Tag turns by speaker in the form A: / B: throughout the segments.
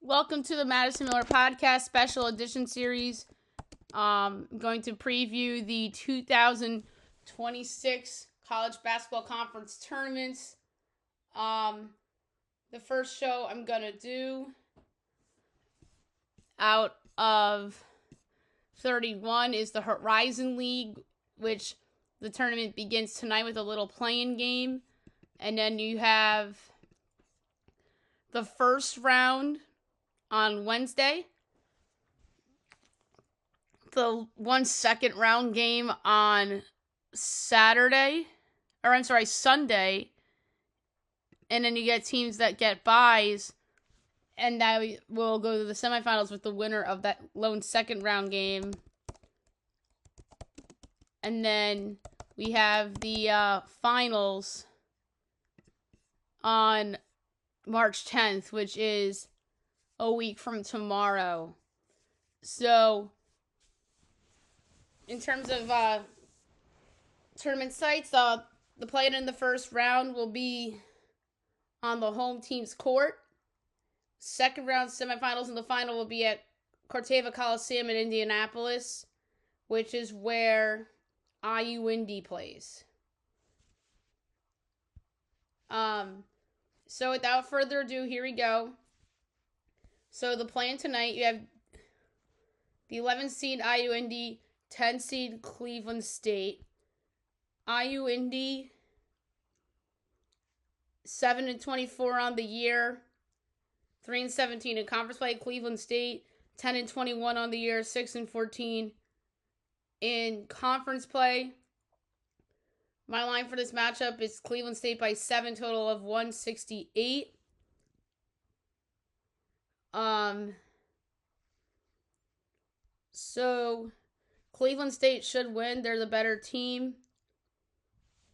A: Welcome to the Madison Miller Podcast Special Edition Series. I'm going to preview the 2026 College Basketball Conference tournaments. The first show I'm going to do out of 31 is the Horizon League, which the tournament begins tonight with a little play-in game. And then you have the first round on Wednesday, the second round game on Sunday, and then you get teams that get byes, and that will go to the semifinals with the winner of that lone second round game. And then we have the finals on March 10th, which is a week from tomorrow. So, in terms of tournament sites, the play-in in the first round will be on the home team's court. Second round semifinals and the final will be at Corteva Coliseum in Indianapolis, which is where IU Indy plays. So without further ado, here we go. So the plan tonight, you have the 11 seed IU Indy, 10 seed Cleveland State. IU Indy 7-24 on the year, 3-17 in conference play. Cleveland State 10-21 on the year, 6-14 in conference play. My line for this matchup is Cleveland State by 7, total of 168. So Cleveland State should win. They're the better team.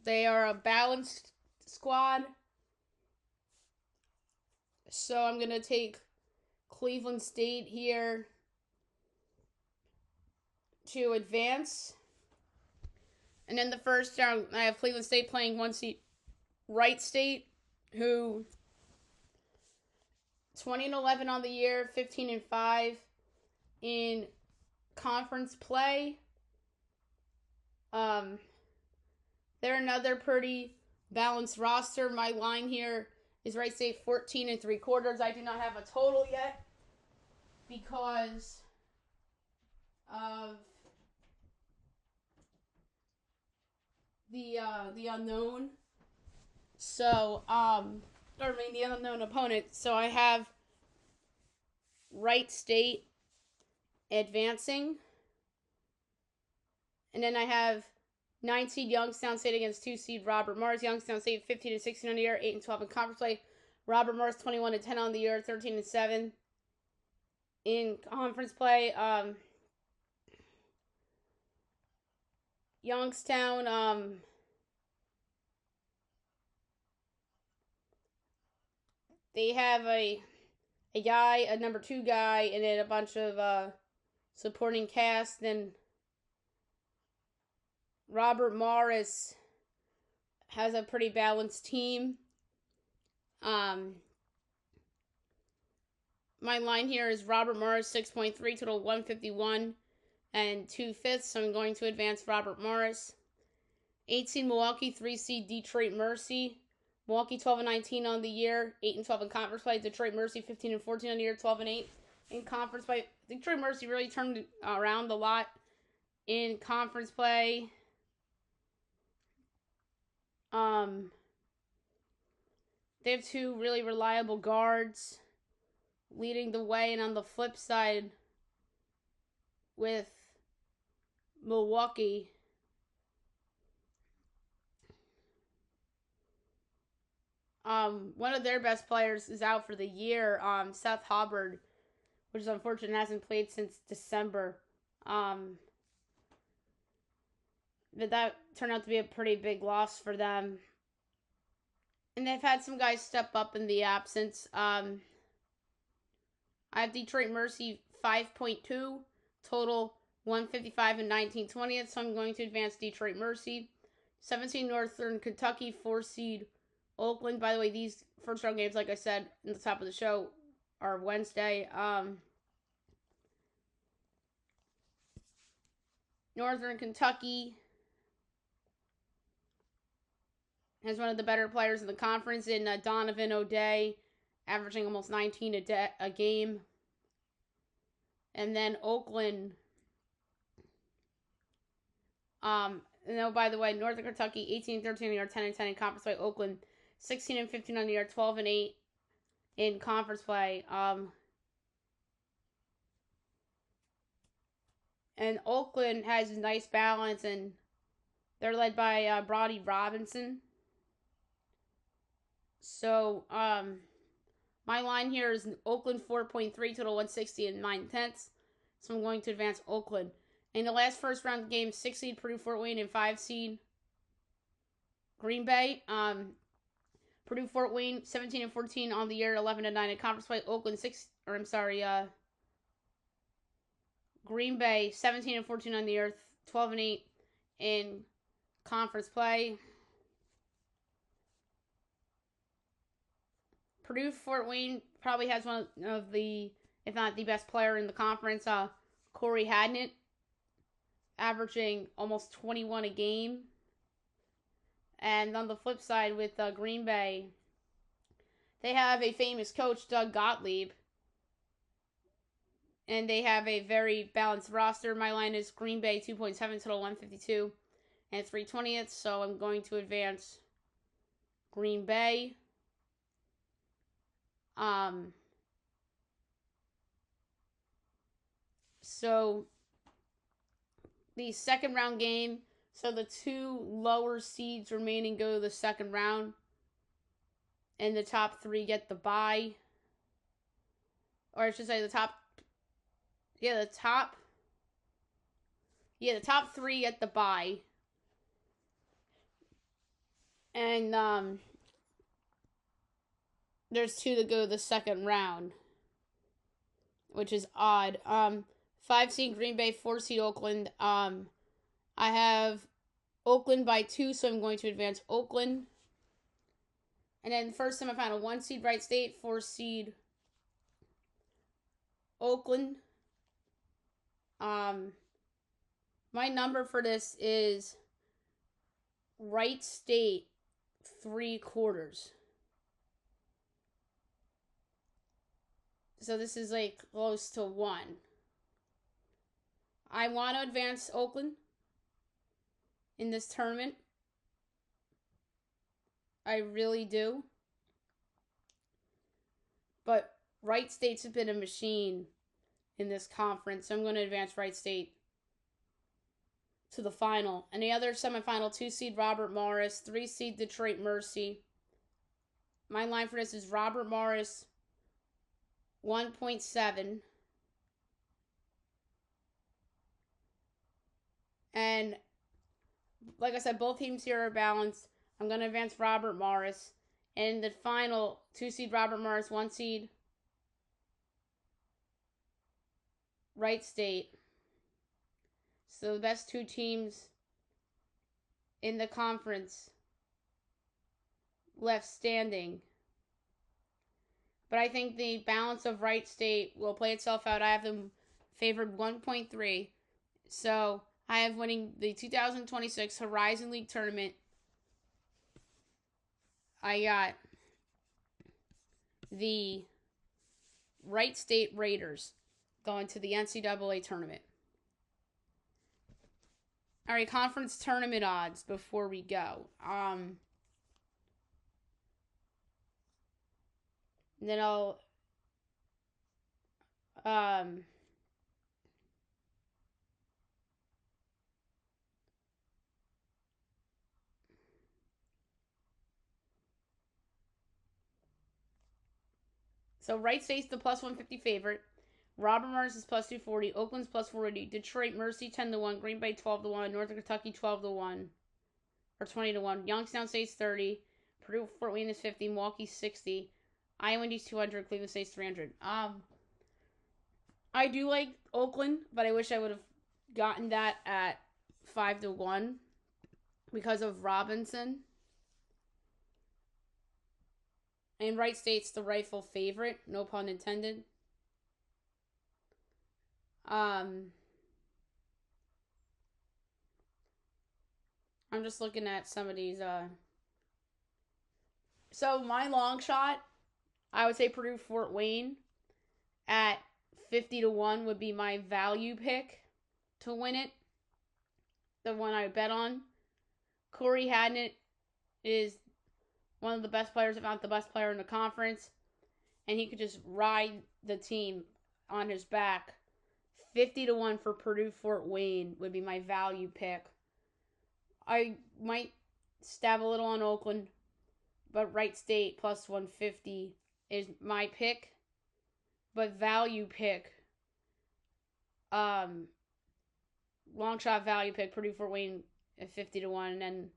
A: They are a balanced squad. So I'm going to take Cleveland State here to advance. And then the first round, I have Cleveland State playing 1 seed Wright State, who 20-11 on the year, 15-5 in conference play. They're another pretty balanced roster. My line here is Wright State 14-3/4. I do not have a total yet because of the unknown. So, the unknown opponent. So I have Wright State advancing. And then I have 9 seed Youngstown State against 2 seed Robert Morris. Youngstown State 15-16 on the year, 8-12 in conference play. Robert Morris 21-10 on the year, 13-7 in conference play. Youngstown they have a guy, a number 2 guy, and then a bunch of supporting cast. Then Robert Morris has a pretty balanced team. My line here is Robert Morris 6.3, total 151 and 2/5. So I'm going to advance Robert Morris. 8 seed Milwaukee, 3 seed Detroit Mercy. Milwaukee 12-19 on the year, 8-12 in conference play. Detroit Mercy 15-14 on the year, 12-8 in conference play. Detroit Mercy really turned around a lot in conference play. They have 2 really reliable guards leading the way, and on the flip side with Milwaukee, one of their best players is out for the year, Seth Hubbard, which is unfortunate, hasn't played since December. But that turned out to be a pretty big loss for them. And they've had some guys step up in the absence. I have Detroit Mercy 5.2, total 155 and 19/20, so I'm going to advance Detroit Mercy. 17 Northern Kentucky, 4 seed Oakland. By the way, these first round games, like I said in the top of the show, or Wednesday. Northern Kentucky has one of the better players in the conference in Donovan O'Day, averaging almost 19 a game. And then Oakland. By the way, Northern Kentucky 18-13 on the year, 10-10 in conference play. Oakland 16-15 on the year, 12-8 in conference play. And Oakland has a nice balance, and they're led by Brody Robinson. So, my line here is Oakland 4.3, total 160 and 9/10. So I'm going to advance Oakland. In the last first round game, 6 seed Purdue Fort Wayne and 5 seed Green Bay. Purdue Fort Wayne 17-14 on the year, 11-9 in conference play. Oakland Green Bay 17-14 on the year, 12-8 in conference play. Purdue Fort Wayne probably has one of the, if not the best player in the conference, Corey Hadnett, averaging almost 21 a game. And on the flip side with Green Bay, they have a famous coach, Doug Gottlieb, and they have a very balanced roster. My line is Green Bay 2.7, total 152 and 3/20. So I'm going to advance Green Bay. So the second round game, so the 2 lower seeds remaining go to the second round, and the top 3 get the bye. Or I should say the top 3 get the bye. And there's 2 that go to the second round, which is odd. 5 seed Green Bay, 4 seed Oakland. I have Oakland by 2, so I'm going to advance Oakland. And then first semifinal, 1 seed Wright State, 4 seed Oakland. My number for this is Wright State 3/4. So this is like close to 1. I want to advance Oakland in this tournament. I really do. But Wright State's been a machine in this conference. So I'm going to advance Wright State to the final. And the other semifinal, 2 seed Robert Morris, 3 seed Detroit Mercy. My line for this is Robert Morris 1.7. And like I said, both teams here are balanced. I'm going to advance Robert Morris. And the final, 2 seed Robert Morris, 1 seed Wright State. So the best 2 teams in the conference left standing. But I think the balance of Wright State will play itself out. I have them favored 1.3. So I have winning the 2026 Horizon League Tournament. I got the Wright State Raiders going to the NCAA tournament. All right, conference tournament odds before we go. Then I'll so Wright State's the plus 150 favorite. Robert Morris is plus 240. Oakland's plus 480. Detroit Mercy 10-1. Green Bay 12-1. Northern Kentucky 12-1 or 20-1. Youngstown State's 30. Purdue Fort Wayne is 50. Milwaukee 60. Iowa Indy's 200. Cleveland State's 300. I do like Oakland, but I wish I would have gotten that at 5-1 because of Robinson. And Wright State's the rightful favorite, no pun intended. I'm just looking at some of these. So my long shot, I would say Purdue Fort Wayne at 50-1 would be my value pick to win it. The one I would bet on. Corey Hadnett is one of the best players, if not the best player in the conference. And he could just ride the team on his back. 50-1 for Purdue Fort Wayne would be my value pick. I might stab a little on Oakland, but Wright State plus 150 is my pick. But value pick, long shot value pick, Purdue Fort Wayne at 50-1, and then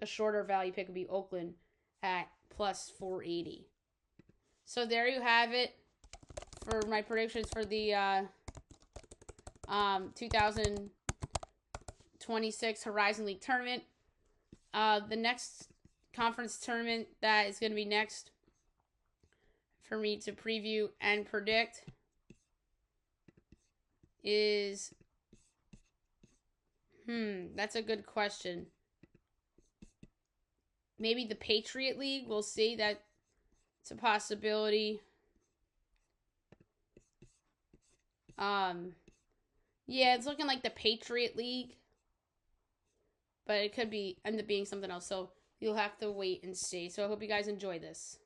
A: a shorter value pick would be Oakland at plus 480. So there you have it for my predictions for the 2026 Horizon League tournament. The next conference tournament that is going to be next for me to preview and predict is that's a good question. Maybe the Patriot League. We'll see. That's a possibility. Yeah, it's looking like the Patriot League, but it could end up being something else. So you'll have to wait and see. So I hope you guys enjoy this.